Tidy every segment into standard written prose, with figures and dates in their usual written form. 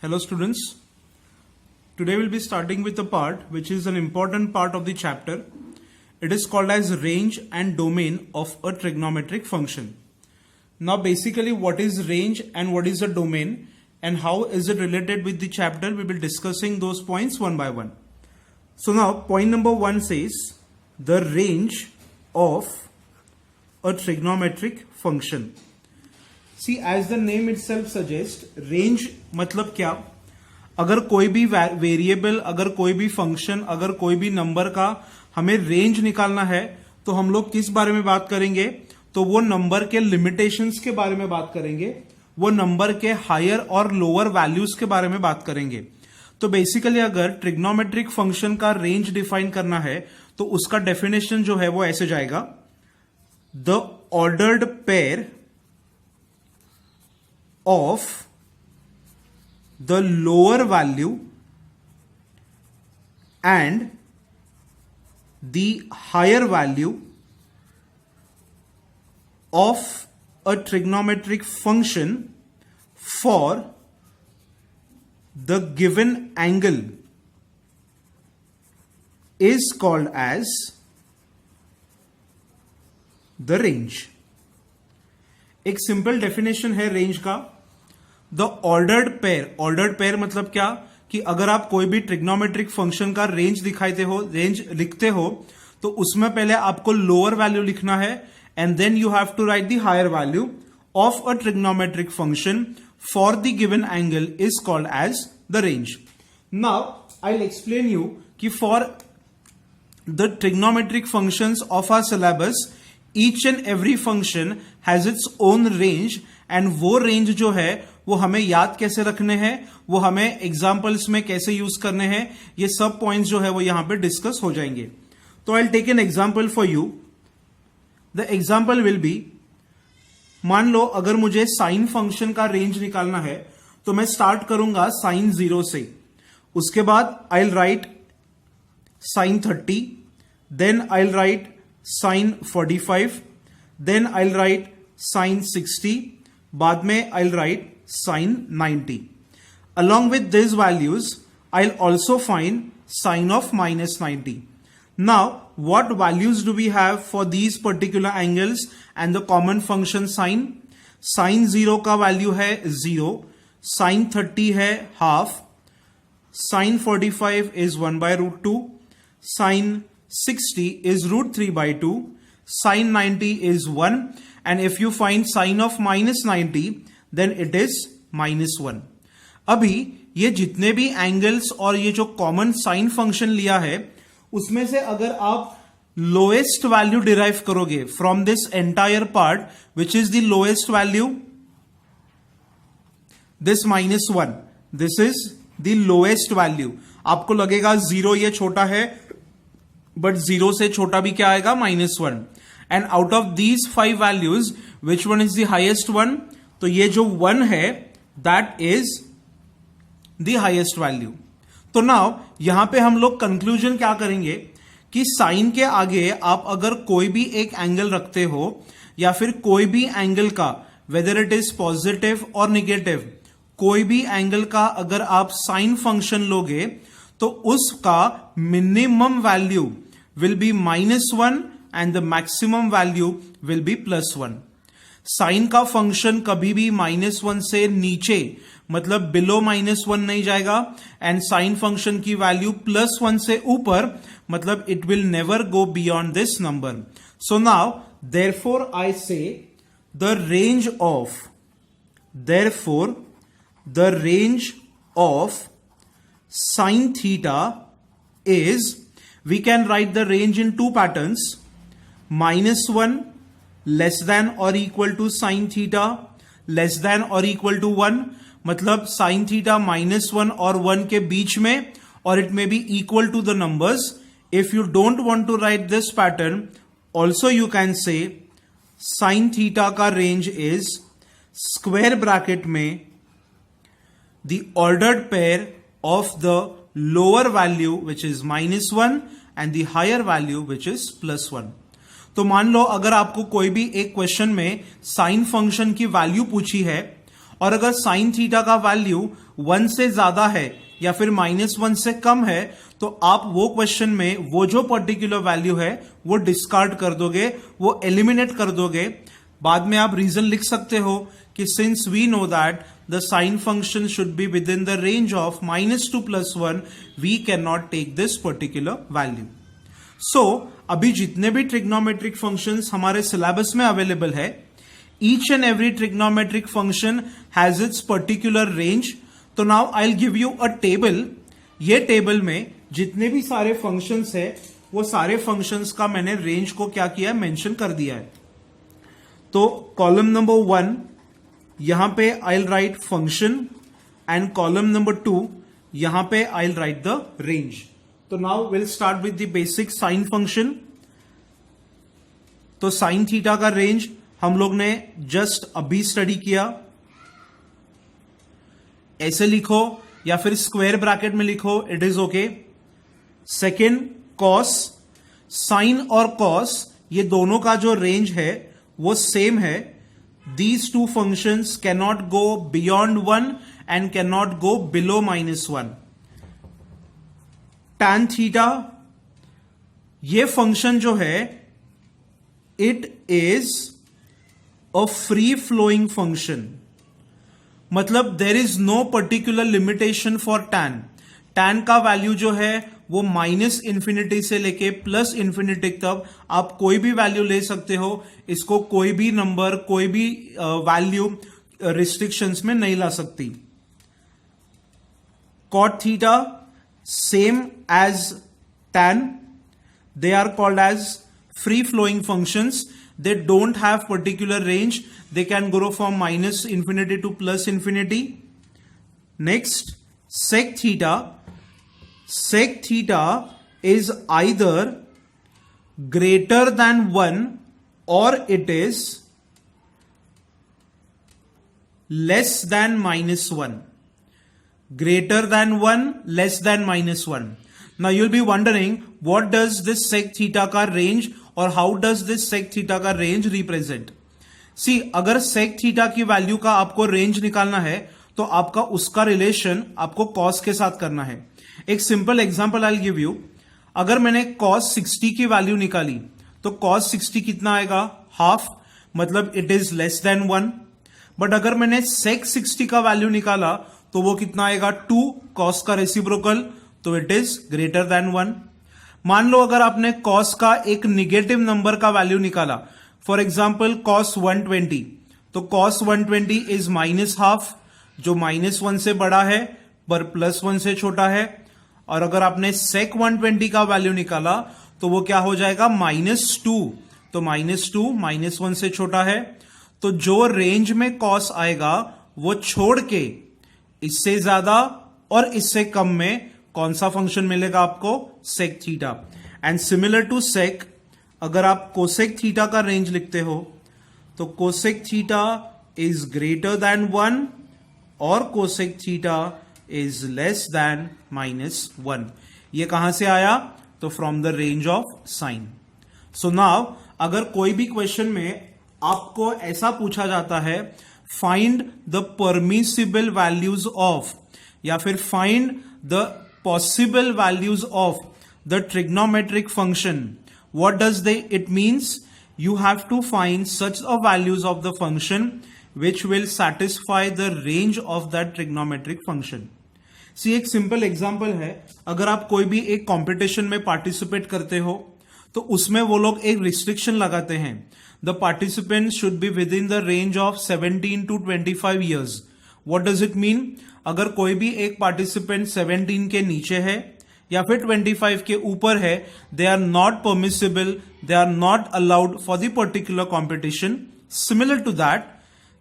Hello students, today we'll be starting with a part which is an important part of the chapter. It is called as range and domain of a trigonometric function. Now basically what is range and what is a domain and how is it related with the chapter, we will be discussing those points one by one. So now point number 1 says the range of a trigonometric function. See, as the name itself suggests, range मतलब क्या, अगर कोई भी variable, अगर कोई भी function, अगर कोई भी नंबर का हमें रेंज निकालना है तो हम लोग किस बारे में बात करेंगे, तो वो नंबर के लिमिटेशंस के बारे में बात करेंगे, वो नंबर के हायर और लोअर वैल्यूज के बारे में बात करेंगे. तो बेसिकली अगर ट्रिग्नोमेट्रिक फंक्शन का रेंज डिफाइन करना है तो उसका डेफिनेशन जो है वो ऐसे जाएगा, the ordered pair of the lower value and the higher value of a trigonometric function for the given angle is called as the range. एक सिंपल डेफिनेशन है रेंज का. द ऑर्डर्ड पेयर मतलब क्या, कि अगर आप कोई भी ट्रिग्नोमेट्रिक फंक्शन का रेंज रेंज लिखते हो तो उसमें पहले आपको लोअर वैल्यू लिखना है and then you have to write the higher value of a trigonometric function for the given angle is called as the range. Now I will explain you कि for the trigonometric functions of our syllabus each and every function has its own range and वो range जो है वो हमें याद कैसे रखने हैं, वो हमें एग्जाम्पल्स में कैसे यूज करने हैं, ये सब पॉइंट्स जो है वो यहां पे डिस्कस हो जाएंगे. तो I will take an example for you. The example will be, मान लो अगर मुझे साइन फंक्शन का रेंज निकालना है तो मैं स्टार्ट करूंगा साइन 0 से, उसके बाद I will write sine 30, then I will write sine 45, then I will write sine 60, बाद में I will write sine 90. Along with these values, I'll also find sine of minus 90. Now, what values do we have for these particular angles and the common function sine? Sine 0 का value है 0, sine 30 है half, sine 45 is 1 by root 2, sine 60 is root 3 by 2, sine 90 is 1, and if you find sine of minus 90, then it is minus 1. अभी ये जितने भी angles और ये जो कॉमन साइन फंक्शन लिया है उसमें से अगर आप लोएस्ट वैल्यू डिराइव करोगे from this entire part, which is the lowest value, this minus 1, this is the lowest value. आपको लगेगा 0 ये छोटा है, बट 0 से छोटा भी क्या आएगा, minus 1. And out of these 5 values which one is the highest one, तो ये जो 1 है that is the highest value. तो नाउ यहां पे हम लोग कंक्लूजन क्या करेंगे कि साइन के आगे आप अगर कोई भी एक एंगल रखते हो या फिर कोई भी एंगल का, वेदर इट इज पॉजिटिव और निगेटिव, कोई भी एंगल का अगर आप साइन फंक्शन लोगे तो उसका minimum value will be -1 and the maximum value will be +1. Sine का फंक्शन कभी भी -1 से नीचे मतलब बिलो -1 नहीं जाएगा एंड साइन फंक्शन की वैल्यू +1 से ऊपर मतलब it will never go beyond this number. So now therefore I say the range of sin theta is, we can write the range in 2 patterns, -1 less than or equal to sin theta less than or equal to 1, मतलब sin theta -1 और 1 के बीच में, और it may be equal to the numbers. If you don't want to write this pattern, also you can say sin theta का range is square bracket में the ordered pair of the lower value which is -1 and the higher value which is +1. तो मान लो अगर आपको कोई भी एक क्वेश्चन में साइन फंक्शन की वैल्यू पूछी है और अगर साइन थीटा का वैल्यू 1 से ज्यादा है या फिर -1 से कम है, तो आप वो क्वेश्चन में वो जो पर्टिकुलर वैल्यू है वो डिस्कार्ड कर दोगे, वो एलिमिनेट कर दोगे। बाद में आप रीजन लिख सकते हो कि since we know that the sine function should be within the range of -2 + 1, we can not take this particular value. So अभी जितने भी ट्रिग्नोमेट्रिक फंक्शंस हमारे सिलेबस में अवेलेबल है, each and every trigonometric function has its particular range. तो now I will give you a table. ये table में जितने भी सारे फंक्शंस है वो सारे फंक्शंस का मैंने रेंज को क्या किया है, मेंशन कर दिया है। तो कॉलम नंबर 1 यहां पे I will write function and column number 2 यहां पे I will write the range. तो now will start with the basic sine function. तो साइन थीटा का रेंज हम लोग ने जस्ट अभी स्टडी किया। ऐसे लिखो या फिर स्क्वायर ब्रैकेट में लिखो, it is okay. Second cos, साइन और कॉस ये दोनों का जो रेंज है वो सेम है। These two functions can not go beyond 1 and can not go below -1। tan theta ये फंक्शन जो है it is a free flowing function, मतलब there is no particular limitation for tan। tan का value जो है वो -∞ से लेके +∞ तक आप कोई भी वैल्यू ले सकते हो। इसको कोई भी नंबर, कोई भी वैल्यू रिस्ट्रिक्शंस में नहीं ला सकती। cot theta same as tan, they are called as free flowing functions. They don't have particular range. They can grow from -∞ to +∞. Next, sec theta. Sec theta is either greater than 1 or it is less than -1. Greater than 1, less than -1. Now you'll be wondering what does this sec theta का range और how does this sec theta का range represent? See, अगर sec theta की value का आपको range निकालना है तो आपका उसका रिलेशन आपको cos के साथ करना है। एक simple example I will give you. अगर मैंने cos 60 की वैल्यू निकाली तो cos 60 कितना आएगा, हाफ, मतलब it is less than 1। But अगर मैंने sec 60 का वैल्यू निकाला तो वो कितना आएगा, 2 cos का रेसिप्रोकल, तो इट इज ग्रेटर देन 1। मान लो अगर आपने cos का एक निगेटिव नंबर का वैल्यू निकाला, फॉर एग्जाम्पल cos 120, तो cos 120 इज -½ जो -1 से बड़ा है पर +1 से छोटा है। और अगर आपने sec 120 का वैल्यू निकाला तो वो क्या हो जाएगा, -2, तो -2 -1 से छोटा है। तो जो रेंज में cos आएगा वो छोड़ के इससे ज्यादा और इससे कम में कौन सा फंक्शन मिलेगा आपको, sec theta. And similar to sec, अगर आप cosec थीटा का रेंज लिखते हो तो cosec theta is greater than 1 और cosec theta is less than -1। ये कहां से आया, तो from the range of sine. So now अगर कोई भी क्वेश्चन में आपको ऐसा पूछा जाता है, find the permissible values of, या फिर find the possible values of the trigonometric function, what does it means? You have to find such a values of the function which will satisfy the range of that trigonometric function. See, एक simple example है, अगर आप कोई भी एक competition में participate करते हो तो उसमें वो लोग एक restriction लगाते हैं, the participants should be within the range of 17 to 25 years. What does it mean? अगर कोई भी एक पार्टिसिपेंट 17 के नीचे है या फिर 25 के ऊपर है, they are not permissible, they are not allowed for the particular competition. Similar to that,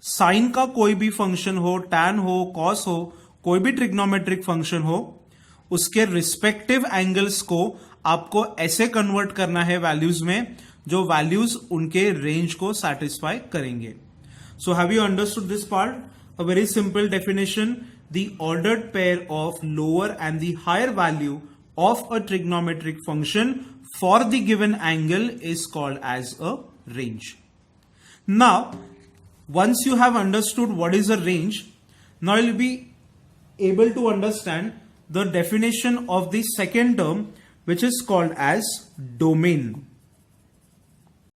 sine का कोई भी फंक्शन हो, tan हो, cos हो, कोई भी ट्रिग्नोमेट्रिक फंक्शन हो, उसके रिस्पेक्टिव एंगल्स को आपको ऐसे कन्वर्ट करना है वैल्यूज में जो वैल्यूज उनके रेंज को सेटिस्फाई करेंगे। So have you understood this part? A very simple definition: the ordered pair of lower and the higher value of a trigonometric function for the given angle is called as a range. Now, once you have understood what is a range, now you'll be able to understand the definition of the second term, which is called as domain.